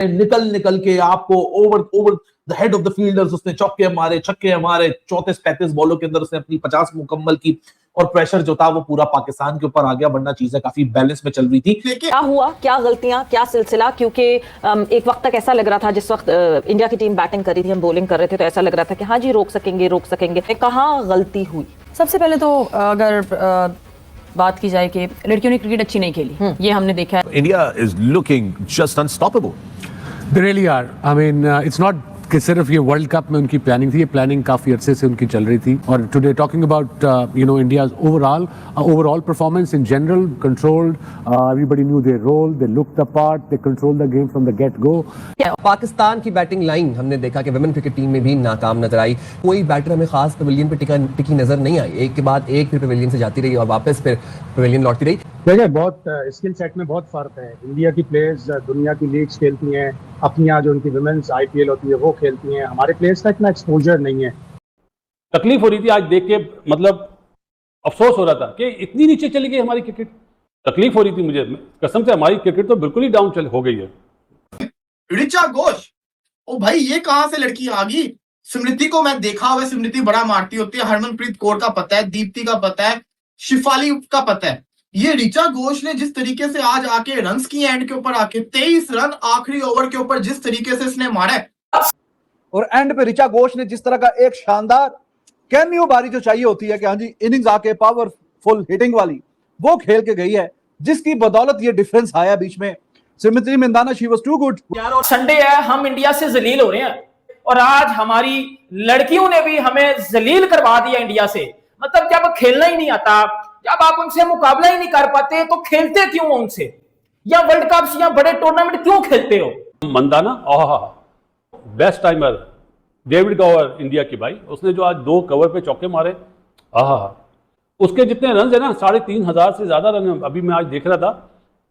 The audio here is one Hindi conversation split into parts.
निकल निकल के आपको over over the head of the fielders उसने चौके मारे, छक्के मारे, 34-35 बॉलों के अंदर उसने अपनी 50 मुकम्मल की और प्रेशर जो था वो पूरा पाकिस्तान के ऊपर आ गया, वरना चीजें काफी बैलेंस में चल रही थी। क्या हुआ, क्या गलतियां, क्या सिलसिला? क्योंकि एक वक्त तक ऐसा लग रहा था, जिस वक्त इंडिया की टीम बैटिंग कर रही थी, हम बॉलिंग कर रहे थे, तो ऐसा लग रहा था कि हाँ जी रोक सकेंगे। कहाँ गलती हुई? सबसे पहले तो अगर बात की जाए कि लड़कियों ने क्रिकेट अच्छी नहीं खेली, ये हमने देखा है। India is looking just unstoppable. They really are. I mean, it's not कि सिर्फ ये वर्ल्ड कप में उनकी प्लानिंग थी, ये प्लानिंग काफ़ी अरसे से उनकी चल रही थी। और today talking about India's overall performance in general, controlled, everybody knew their role, they looked the part, they controlled the game from the get go. Pakistan की बैटिंग लाइन हमने देखा कि वुमेन क्रिकेट टीम में भी नाकाम नजर आई। कोई बैटर हमें खास पवेलियन पे टिकी नजर नहीं आई, एक के बाद एक फिर पवेलियन से जाती रही और वापस फिर पवेलियन लौटती रही। देखिए, बहुत स्किल सेट में बहुत फर्क है। इंडिया की प्लेयर्स दुनिया की लीग्स खेलती हैं, अपनी यहाँ जो उनकी वुमेन्स आईपीएल होती है वो खेलती हैं, हमारे प्लेयर्स का इतना एक्सपोजर नहीं है। तकलीफ हो रही थी आज देख के, मतलब अफसोस हो रहा था कि इतनी नीचे चली गई हमारी क्रिकेट। तकलीफ हो रही थी मुझे कसम से, हमारी क्रिकेट तो बिल्कुल ही डाउन हो गई है। ऋचा घोष, ओ भाई ये कहां से लड़की आ गई? स्मृति को मैं देखा हुआ, स्मृति बड़ा मारती होती है, हरमनप्रीत कौर का पता है, दीप्ति का पता है, शिफाली का पता है। ये ऋचा घोष ने जिस तरीके से आज आके रन्स की एंड के ऊपर आके 23 रन आखिरी ओवर के ऊपर जिस तरीके से इसने मारा है, और एंड पे ऋचा घोष ने जिस तरह का एक शानदार कैमियो बारी जो चाहिए होती है कि हाँ जी इनिंग्स आके पावरफुल हिटिंग वाली, वो खेल के गई है, जिसकी बदौलत ये डिफरेंस आया बीच में। Smriti Mandhana, she was too good. यार और संडे है, हम इंडिया से जलील हो रहे हैं और आज हमारी लड़कियों ने भी हमें जलील करवा दिया इंडिया से। मतलब जब खेलना ही नहीं आता, जब आप उनसे मुकाबला ही नहीं कर पाते, तो खेलते क्यों उनसे? या वर्ल्ड कप या बड़े टूर्नामेंट क्यों खेलते हो? Mandhana best timer, David Gower India की भाई, उसने जो आज 2 कवर पे चौके मारे, उसके जितने रन है ना, 3,500 से ज्यादा रन अभी मैं आज देख रहा था,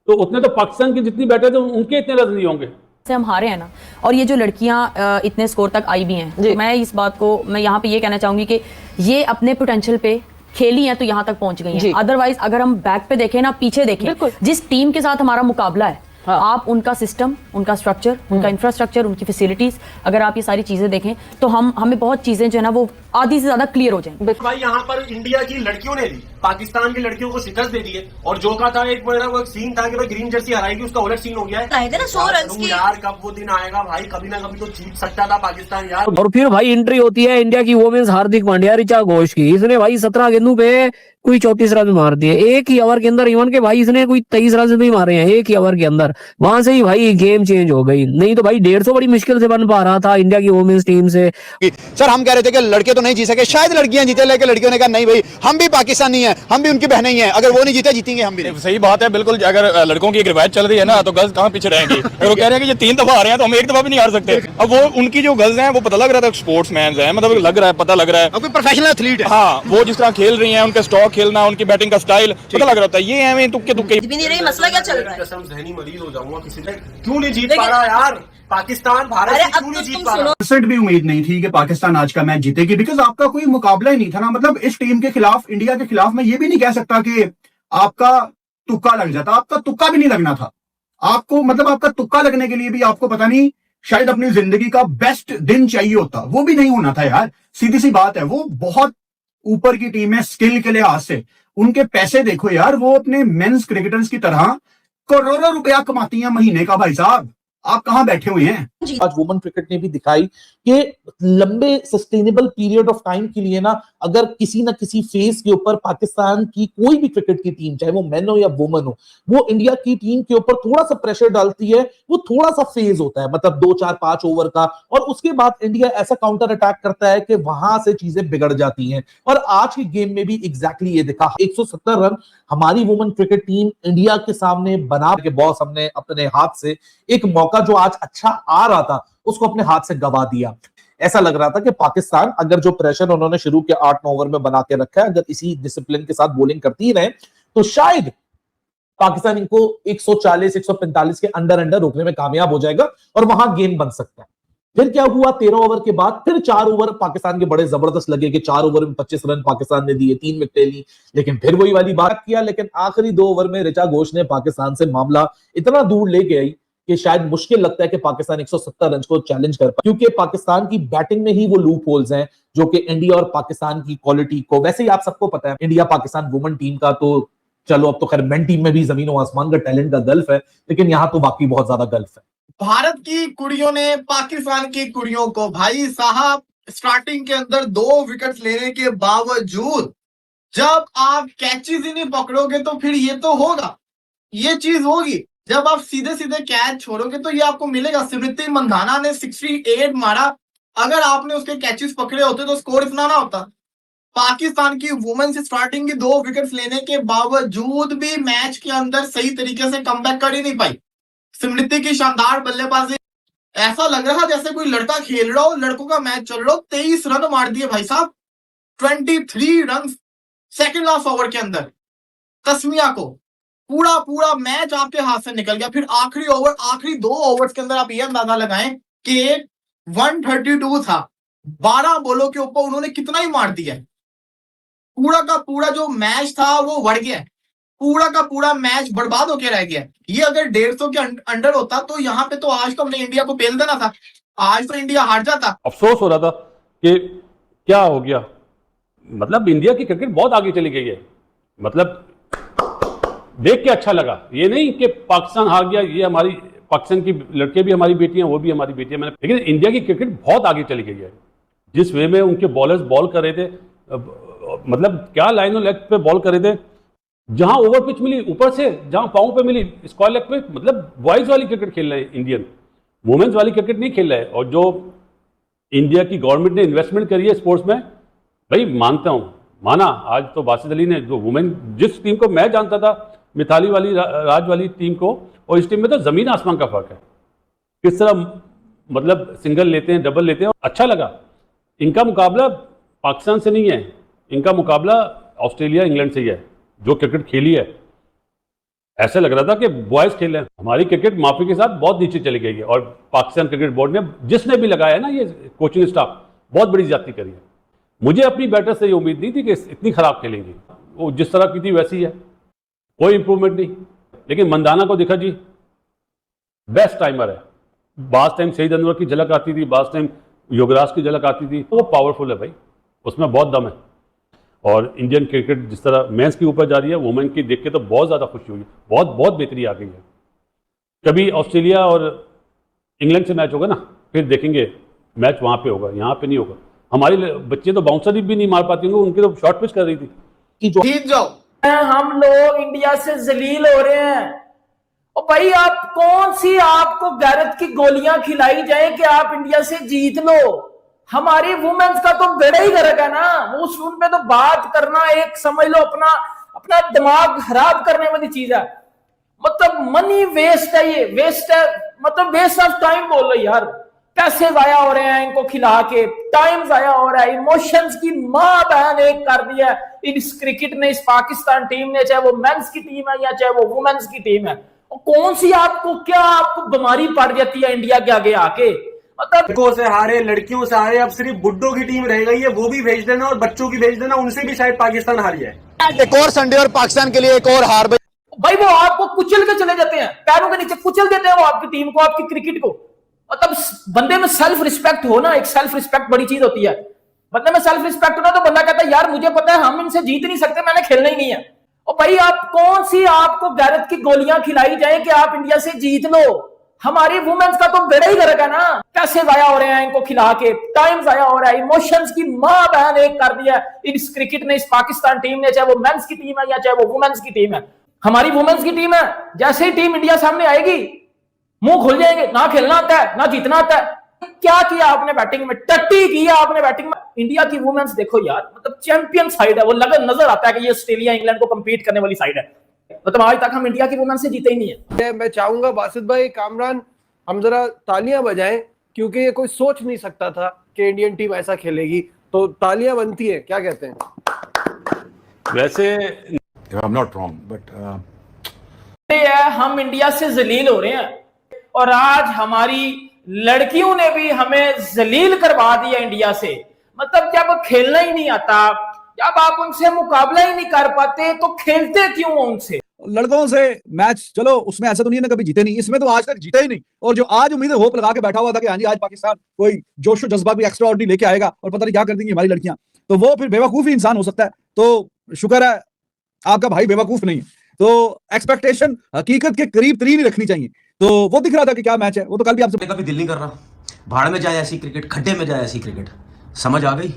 तो उतने तो पाकिस्तान की जितनी बैठे थे उनके इतने रन नहीं होंगे। से हम हारे हैं ना, और ये जो लड़कियां इतने स्कोर तक आई भी हैं, तो मैं इस बात को मैं यहाँ पे ये कहना चाहूंगी कि ये अपने पोटेंशियल पे खेली हैं तो यहाँ तक पहुंच गई हैं। अदरवाइज अगर हम बैक पे देखें ना, पीछे देखें, जिस टीम के साथ हमारा मुकाबला है, आप उनका सिस्टम, उनका स्ट्रक्चर, उनका इंफ्रास्ट्रक्चर, उनकी फैसिलिटीज, अगर आप ये सारी चीजें देखें तो हमें बहुत चीजें जो है ना वो आधी से ज्यादा क्लियर हो जाएंगी। भाई यहाँ पर इंडिया की लड़कियों ने भी पाकिस्तान की लड़कियों को शिकस्त दे दी है, और जो का था एक वो सीन था कि भाई ग्रीन जर्सी हराएगी, उसका उलट सीन हो गया है यार। कब वो दिन आएगा भाई, कभी ना कभी तो जीत सकता था पाकिस्तान यार। और फिर भाई एंट्री होती है इंडिया की वोमेन्स हार्दिक पांड्या, ऋचा घोष की। इसने भाई 17 गेंदों पे कोई 34 रन मार दिए एक ही ओवर के अंदर। इवन के भाई इसने कोई 23 रन भी मारे हैं एक ही ओवर के अंदर। वहां से ही भाई गेम चेंज हो गई, नहीं तो भाई 150 बड़ी मुश्किल से बन पा रहा था इंडिया की वोमेन्स टीम से। सर हम कह रहे थे कि लड़के तो नहीं जीत सके, शायद लड़कियां जीते, लेकिन लड़कियों ने कहा नहीं भाई हम भी पाकिस्तानी हैं, हम भी उनकी बहनें ही हैं, अगर वो नहीं जीते जीतेंगे हम भी। सही बात है बिल्कुल। अगर लड़कों की एक रिवायत चल रही है ना, तो गर्ल्स कहाँ पीछे रहेंगी। और वो कह रहे हैं कि ये 3 दफा आ रहे हैं तो हम 1 दफा भी नहीं हार सकते। अब वो उनकी जो गर्ल्स हैं वो पता लग रहा था स्पोर्ट्स मैन है, मतलब लग रहा है, पता लग रहा है कोई प्रोफेशनल एथलीट है। हाँ, वो जिस तरह खेल रही हैं, उनका स्टॉक खेलना, उनकी बैटिंग का स्टाइल पता लग रहा था। ये है तुक्के मसला क्या चल रहा है? कसम जहनी मरीज हो जाऊंगा, किसी ने क्यों नहीं जीत पा रहा यार पाकिस्तान, भारत से क्यों नहीं जीत पा रहा? 1% भी उम्मीद नहीं थी कि पाकिस्तान आज का मैच जीतेगी, बिकॉज आपका कोई मुकाबला ही नहीं था ना। मतलब इस टीम के खिलाफ, इंडिया के खिलाफ मैं ये भी नहीं कह सकता कि आपका तुक्का लग जाता, आपका तुक्का भी नहीं लगना था आपको। मतलब आपका तुक्का लगने के लिए भी आपको पता नहीं शायद अपनी जिंदगी का बेस्ट दिन चाहिए होता, वो भी नहीं होना था यार। सीधी सी बात है, वो बहुत ऊपर की टीम है स्किल के लिहाज से। उनके पैसे देखो यार, वो अपने मेंस क्रिकेटर्स की तरह करोड़ों रुपया कमाती हैं महीने का। भाई साहब आप कहां बैठे हुए हैं? आज वुमेन क्रिकेट ने भी दिखाई कि लंबे सस्टेनेबल पीरियड ऑफ टाइम के लिए ना, अगर किसी ना किसी फेज के ऊपर पाकिस्तान की कोई भी क्रिकेट की टीम, चाहे वो मैन हो या वुमेन हो, वो इंडिया की टीम के ऊपर थोड़ा सा प्रेशर डालती है, वो थोड़ा सा फेज होता है, मतलब 2, 4, 5 ओवर का, और उसके बाद इंडिया ऐसा काउंटर अटैक करता है कि वहां से चीजें बिगड़ जाती हैं। और आज के गेम में भी एग्जैक्टली ये दिखा। 170 रन हमारी वुमेन क्रिकेट टीम इंडिया के सामने बना के बॉस हमने अपने हाथ से एक मौका जो आज अच्छा आ रहा था उसको अपने हाथ से गवा दिया। ऐसा लग रहा था कि पाकिस्तान अगर जो प्रेशर उन्होंने शुरू के 8-9 ओवर में बना के रखा है, अगर इसी डिसिप्लिन के साथ बॉलिंग करती रहे तो शायद पाकिस्तान इनको 140-145 के अंडर रोकने में कामयाब हो जाएगा और वहां गेम बन सकता है। फिर क्या हुआ, 13 ओवर के बाद फिर 4 ओवर पाकिस्तान के बड़े जबरदस्त लगे कि 4 ओवर में 25 रन पाकिस्तान ने दिए, 3 विकेटें ली, लेकिन फिर वही वाली बात किया। लेकिन आखिरी 2 ओवर में ऋचा घोष ने पाकिस्तान से मामला इतना दूर ले गई कि शायद मुश्किल लगता है कि पाकिस्तान 170 रन को चैलेंज कर पाए, क्योंकि पाकिस्तान की बैटिंग में ही वो लूप होल्स हैं जो कि इंडिया और पाकिस्तान की क्वालिटी को, वैसे ही आप सबको पता है इंडिया पाकिस्तान वुमेन टीम का तो चलो, अब तो खैर मेन टीम में भी जमीन और आसमान का टैलेंट का गल्फ है, लेकिन यहाँ तो वाकई बहुत ज्यादा गल्फ है। भारत की कुड़ियों ने पाकिस्तान की कुड़ियों को भाई साहब स्टार्टिंग के अंदर 2 विकेट लेने के बावजूद जब आप कैचेस ही नहीं पकड़ोगे तो फिर ये तो होगा, ये चीज होगी। जब आप सीधे सीधे कैच छोड़ोगे तो ये आपको मिलेगा। स्मृति मंधाना ने 68 मारा, अगर आपने उसके कैचेस पकड़े होते तो स्कोर इतना ना होता। पाकिस्तान की वुमेन्स स्टार्टिंग की 2 विकेट्स लेने के बावजूद भी मैच के अंदर सही तरीके से कमबैक कर ही नहीं पाई। स्मृति की शानदार बल्लेबाजी, ऐसा लग रहा जैसे कोई लड़का खेल रहा हो, लड़कों का मैच चल रहा हो। 23 रन मार दिए भाई साहब, 23 रन सेकंड लास्ट ओवर के अंदर। तस्मिया को पूरा मैच आपके हाथ से निकल गया। फिर आखिरी 2 ओवर्स के अंदर आप ये अंदाजा लगाएं कि 132 था, 12 बॉलों के ऊपर उन्होंने कितना ही मार दिया। पूरा का पूरा जो मैच था वो बढ़ गया, पूरा का पूरा मैच बर्बाद होके रह गया। ये अगर 150 के अंडर होता तो यहाँ पे तो आज तो हमने इंडिया को पेल देना था, आज तो इंडिया हार जाता। अफसोस हो रहा था कि क्या हो गया, मतलब इंडिया की क्रिकेट बहुत आगे चली गई है। मतलब देख के अच्छा लगा, ये नहीं कि पाकिस्तान हार गया, ये हमारी पाकिस्तान की लड़के भी हमारी बेटियां, वो भी हमारी बेटियां, लेकिन इंडिया की क्रिकेट बहुत आगे चली गई है। जिस वे में उनके बॉलर्स बॉल कर रहे थे, मतलब क्या लाइन और लेग पे बॉल कर रहे थे, जहां ओवर पिच मिली ऊपर से, जहां पाँव पे मिली स्क्वायर लेग पे, मतलब बॉयज वाली क्रिकेट खेल रहे हैं इंडियन, वुमेन्स वाली क्रिकेट नहीं खेल रहे हैं। और जो इंडिया की गवर्नमेंट ने इन्वेस्टमेंट करी है स्पोर्ट्स में, भाई मानता हूं, माना आज तो बासित अली ने, जो वुमेन, जिस टीम को मैं जानता था मिताली वाली राज वाली टीम को, और इस टीम में तो जमीन आसमान का फर्क है। किस तरह मतलब सिंगल लेते हैं, डबल लेते हैं, अच्छा लगा। इनका मुकाबला पाकिस्तान से नहीं है, इनका मुकाबला ऑस्ट्रेलिया इंग्लैंड से ही है। जो क्रिकेट खेली है, ऐसा लग रहा था कि बॉयज खेल रहे हैं। हमारी क्रिकेट माफी के साथ बहुत नीचे चली गई है, और पाकिस्तान क्रिकेट बोर्ड ने, जिसने भी लगाया है ना ये कोचिंग स्टाफ, बहुत बड़ी ज्यादती करी है। मुझे अपनी बैटर से ये उम्मीद नहीं थी कि इतनी खराब खेलेंगी, वो जिस तरह की थी वैसी है, कोई इंप्रूवमेंट नहीं। लेकिन मंदाना को देखा जी, बेस्ट टाइमर है। बास टाइम शहीद अनवर की झलक आती थी, बास टाइम युवराज की झलक आती थी, तो वो पावरफुल है भाई, उसमें बहुत दम है। और इंडियन क्रिकेट जिस तरह मेंस की ऊपर जा रही है, वुमेन की देख के तो बहुत ज़्यादा खुशी हुई, बहुत बेहतरी आ गई है। कभी ऑस्ट्रेलिया और इंग्लैंड से मैच होगा ना, फिर देखेंगे मैच वहाँ पे होगा, यहाँ पे नहीं होगा। हमारे बच्चे तो बाउंसर भी नहीं मार पाती होंगे, उनकी तो शॉर्ट पिच कर रही थी कि जीत जाओ। हम लोग इंडिया से जलील हो रहे हैं। और भाई आप कौन सी आपको गैरत की गोलियां खिलाई जाए कि आप इंडिया से जीत लो। हमारी वुमेन्स का तो बेड़ा ही गर्क है ना, उस उन पे तो बात करना एक समझ लो अपना दिमाग खराब करने वाली चीज है। मतलब मनी वेस्ट है, ये वेस्ट है, मतलब वेस्ट ऑफ टाइम बोल रहे यार। पैसे जाया हो रहे हैं इनको खिला के, टाइम जाया हो रहा है, इमोशंस की मां बहन एक कर दिया इस क्रिकेट ने, इस पाकिस्तान टीम ने, चाहे वो मेंस की टीम है या चाहे वो वुमेन्स की टीम है। और कौन सी आपको बीमारी पड़ जाती है इंडिया के आगे आके। मतलब लड़कों से हारे, लड़कियों से हारे, अब सिर्फ बुड्ढों की टीम रह गई है, वो भी भेज देना, और बच्चों की भेज देना, उनसे भी शायद पाकिस्तान हारी है। एक और संडे और पाकिस्तान के लिए एक और हार। भाई वो आपको कुचल के चले जाते हैं, पैरों के नीचे कुचल देते हैं वो आपकी टीम को, आपकी क्रिकेट को। मतलब बंदे में सेल्फ रिस्पेक्ट हो ना, एक सेल्फ रिस्पेक्ट बड़ी चीज होती है। बंदे में सेल्फ रिस्पेक्ट हो ना, तो बंदा कहता है यार मुझे पता है हम इनसे जीत नहीं सकते, मैंने खेलना ही नहीं है। और भाई आप कौन सी आपको गैरत की गोलियां खिलाई जाए कि आप इंडिया से जीत लो। हमारी वुमेन्स का तो बेड़ा ही गर्क है ना, पैसे जाया हो रहे हैं इनको खिला के, टाइम जाया हो रहा है, इमोशंस की मां बहन एक कर दिया इस क्रिकेट ने, इस पाकिस्तान टीम ने, चाहे वो मेंस की टीम है या चाहे वो वुमेन्स की टीम है। हमारी वुमेन्स की टीम है, जैसे ही टीम इंडिया सामने आएगी मुंह खुल जाएंगे, ना खेलना आता है ना जीतना आता है। क्या किया आपने बैटिंग में, टट्टी किया आपने बैटिंग में। इंडिया की वुमेन्स देखो यार, मतलब चैंपियन साइड है वो, नजर आता है कि ये ऑस्ट्रेलिया इंग्लैंड को कंपीट करने वाली साइड है। मतलब आज तक हम इंडिया की वुमेन्स से जीते ही नहीं है। मैं चाहूंगा बासित भाई, कामरान, हम जरा तालियां बजाएं, क्योंकि ये कोई सोच नहीं सकता था कि इंडियन टीम ऐसा खेलेगी, तो तालियां बनती है। क्या कहते हैं? वैसे I'm not wrong, but हम इंडिया से जलील हो रहे हैं, और आज हमारी लड़कियों ने भी हमें जलील करवा दिया इंडिया से। मतलब जब खेलना ही नहीं आता, जब आप उनसे मुकाबला ही नहीं कर पाते, तो खेलते क्यों उनसे। लड़कों से मैच, चलो उसमें ऐसा तो नहीं है ना कभी जीते नहीं, इसमें तो आज तक जीता ही नहीं। और जो आज उम्मीदें होप लगा के बैठा हुआ था कि हाँ जी आज पाकिस्तान कोई जोशो जज्बा भी एक्स्ट्रा ऑर्डिनरी लेके आएगा और पता नहीं क्या कर देंगी हमारी लड़कियां, तो वो फिर बेवकूफ ही इंसान हो सकता है। तो शुक्र है आपका भाई बेवकूफ नहीं है। तो एक्सपेक्टेशन हकीकत के करीब तरीन ही रखनी चाहिए। तो वो दिख रहा था कि क्या मैच है, वो तो कल भी आपसे कभी दिल नहीं कर रहा भाड़ में जाए ऐसी क्रिकेट, खड्डे में जाए ऐसी क्रिकेट। समझ आ गई?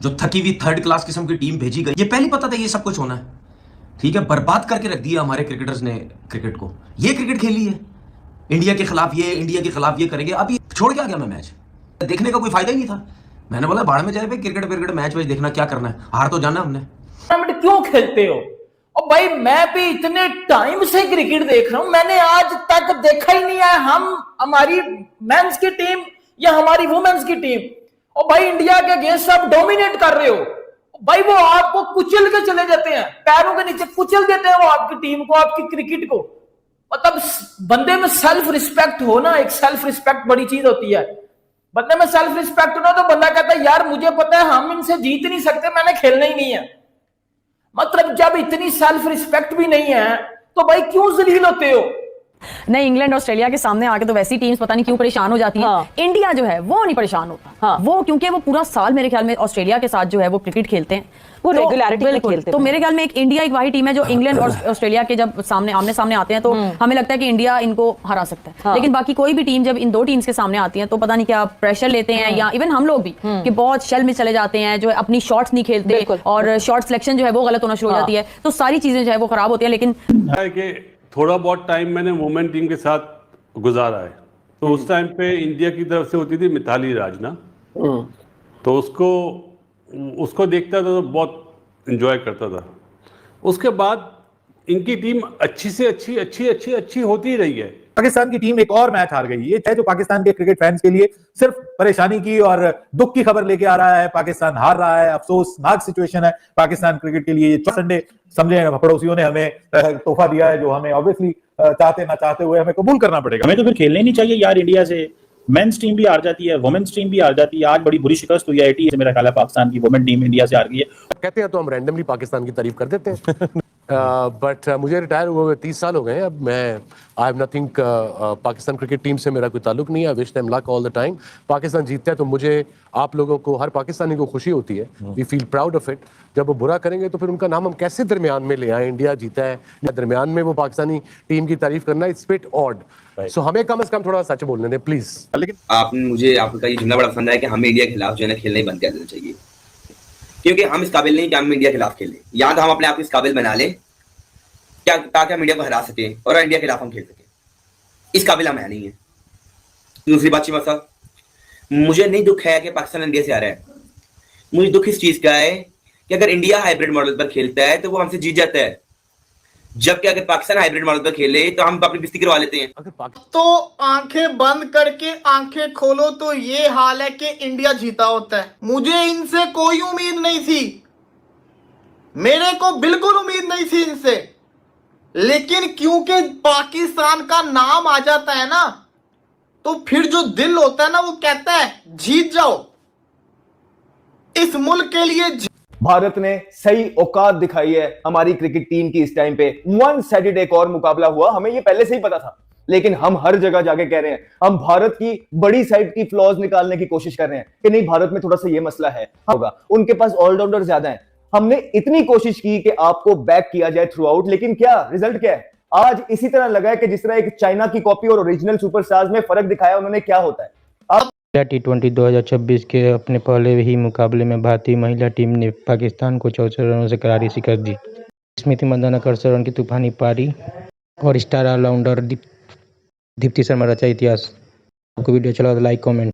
जो थकी हुई थर्ड क्लास किस्म की टीम भेजी गई, ये पहले पता था ये सब कुछ होना है, ठीक है। बर्बाद करके रख दिया हमारे क्रिकेटर्स ने क्रिकेट को। ये क्रिकेट खेली है इंडिया के खिलाफ, ये इंडिया के खिलाफ ये करेंगे। अभी छोड़ के आ गया मैं मैच, देखने का कोई फायदा ही नहीं था। मैंने बोला भाड़ में जाए भाई, क्रिकेट मैच वैच देखना क्या करना है, हार तो जाना हमने। टूर्नामेंट क्यों खेलते हो? और भाई मैं भी इतने टाइम से क्रिकेट देख रहा हूं, मैंने आज तक देखा ही नहीं है हमारी मेंस की टीम या हमारी वुमेन्स की टीम, और भाई इंडिया के अगेंस्ट आप डोमिनेट कर रहे हो भाई। वो आपको कुचल के चले जाते हैं, पैरों के नीचे कुचल देते हैं वो आपकी टीम को, आपकी क्रिकेट को। मतलब बंदे में सेल्फ रिस्पेक्ट होना, एक सेल्फ रिस्पेक्ट बड़ी चीज होती है। बंदे में सेल्फ रिस्पेक्ट होना तो बंदा कहता है यार मुझे पता है हम इनसे जीत नहीं सकते, मैंने खेलना ही नहीं है। मतलब जब इतनी सेल्फ रिस्पेक्ट भी नहीं है तो भाई क्यों जलील होते हो? नहीं, इंग्लैंड ऑस्ट्रेलिया के सामने आके तो वैसी टीम्स पता नहीं क्यों परेशान हो जाती है। इंडिया जो है वो नहीं परेशान होता। वो क्योंकि वो पूरा साल मेरे ख्याल में ऑस्ट्रेलिया के साथ जो है वो क्रिकेट खेलते हैं, वो रेगुलरिटी में खेलते हैं। तो मेरे ख्याल में एक इंडिया एक वही टीम है जो इंग्लैंड और ऑस्ट्रेलिया के जब आमने सामने आते हैं तो हमें लगता है कि इंडिया इनको हरा सकता है। लेकिन बाकी कोई भी टीम जब इन दो टीम्स के सामने आती है तो पता नहीं क्या प्रेशर लेते हैं, या इवन हम लोग भी कि बहुत शेल में चले जाते हैं, जो है अपनी शॉट्स नहीं खेलते और शॉट सिलेक्शन जो है वो गलत होना शुरू हो जाती है, तो सारी चीजें जो है वो खराब होती है। लेकिन थोड़ा बहुत टाइम मैंने वुमेन टीम के साथ गुजारा है, तो उस टाइम पे इंडिया की तरफ से होती थी मिताली राज ना, तो उसको देखता था तो बहुत एंजॉय करता था। उसके बाद इनकी टीम अच्छी से अच्छी होती ही रही है। पाकिस्तान की टीम एक और मैच हार गई। ये है जो पाकिस्तान के क्रिकेट फैंस के लिए सिर्फ परेशानी की और दुख की खबर लेके आ रहा है। पाकिस्तान हार रहा है, अफसोसनाक सिचुएशन है पाकिस्तान क्रिकेट के लिए। ये संडे समझे पड़ोसियों ने हमें तोहफा दिया है जो हमें ऑब्वियसली चाहते ना चाहते हुए हमें कबूल करना पड़ेगा। हमें तो फिर खेलना ही नहीं चाहिए यार इंडिया से। मेंस टीम भी हार जाती है, वुमेन्स टीम भी हार जाती है। आज बड़ी बुरी शिकस्त हुई है 80 से, मेरा ख्याल है पाकिस्तान की वुमेन टीम इंडिया से हार गई है। कहते हैं तो हम रैंडमली पाकिस्तान की तारीफ कर देते हैं। बट मुझे रिटायर हुए 30 साल हो गए। अब मैं I have nothing, Pakistan cricket team से मेरा कोई ताल्लुक नहीं है। I wish them luck all the time. Pakistan जीतता है तो मुझे, आप लोगों को, हर पाकिस्तानी को खुशी होती है। We feel proud of it. जब वो बुरा करेंगे तो फिर उनका नाम हम कैसे दरमियान में ले आए? इंडिया जीता है या दरमियान में वो पाकिस्तानी टीम की तारीफ करना, इट्स बिट ऑड। सो हमें कम से कम थोड़ा सच बोलने दें प्लीज। लेकिन आपने मुझे आपका ये जुमला बड़ा पसंद है कि हमें इंडिया के खिलाफ जो है ना खेलना ही बंद कर देना चाहिए, क्योंकि हम इस काबिल नहीं कि हम इंडिया के खिलाफ खेलें। या तो हम अपने आप को इस काबिल बना लें क्या, ताकि हम इंडिया को हरा सकें और इंडिया के खिलाफ हम खेल सकें। इस काबिल हम है नहीं है। दूसरी बात मसा, मुझे नहीं दुख है कि पाकिस्तान इंडिया से आ रहा है। मुझे दुख इस चीज का है कि अगर इंडिया हाइब्रिड मॉडल पर खेलता है तो वो हमसे जीत जाता है, जबकि अगर पाकिस्तान हाइब्रिड मॉडल पर खेले तो हम अपनी बिस्ती करवा लेते हैं। तो आंखें बंद करके आंखें खोलो तो ये हाल है कि इंडिया जीता होता है। मुझे इनसे कोई उम्मीद नहीं थी, मेरे को बिल्कुल उम्मीद नहीं थी इनसे, लेकिन क्योंकि पाकिस्तान का नाम आ जाता है ना तो फिर जो दिल होता है ना वो कहता है जीत जाओ। इस मुल्क के लिए भारत ने सही औकात दिखाई है हमारी क्रिकेट टीम की। इस टाइम पे वन साइडेड एक और मुकाबला हुआ, हमें ये पहले से ही पता था, लेकिन हम हर जगह जाके कह रहे हैं, हम भारत की बड़ी साइड की फ्लॉज निकालने की कोशिश कर रहे हैं कि नहीं भारत में थोड़ा सा ये मसला है होगा। उनके पास ऑलराउंडर ज्यादा है। हमने इतनी कोशिश की कि आपको बैक किया जाए थ्रू आउट, लेकिन क्या रिजल्ट क्या है? आज इसी तरह लगा है कि जिस तरह एक चाइना की कॉपी और ओरिजिनल सुपरस्टार्स में फर्क दिखाया उन्होंने, क्या होता है। अब T20 2026 के अपने पहले ही मुकाबले में भारतीय महिला टीम ने पाकिस्तान को 64 रनों से करारी शिकस्त दी। स्मृति मंदाना 68 रन की तूफानी पारी और स्टार ऑलराउंडर दीप्ति शर्मा रचा इतिहास। आपको वीडियो चला तो लाइक कमेंट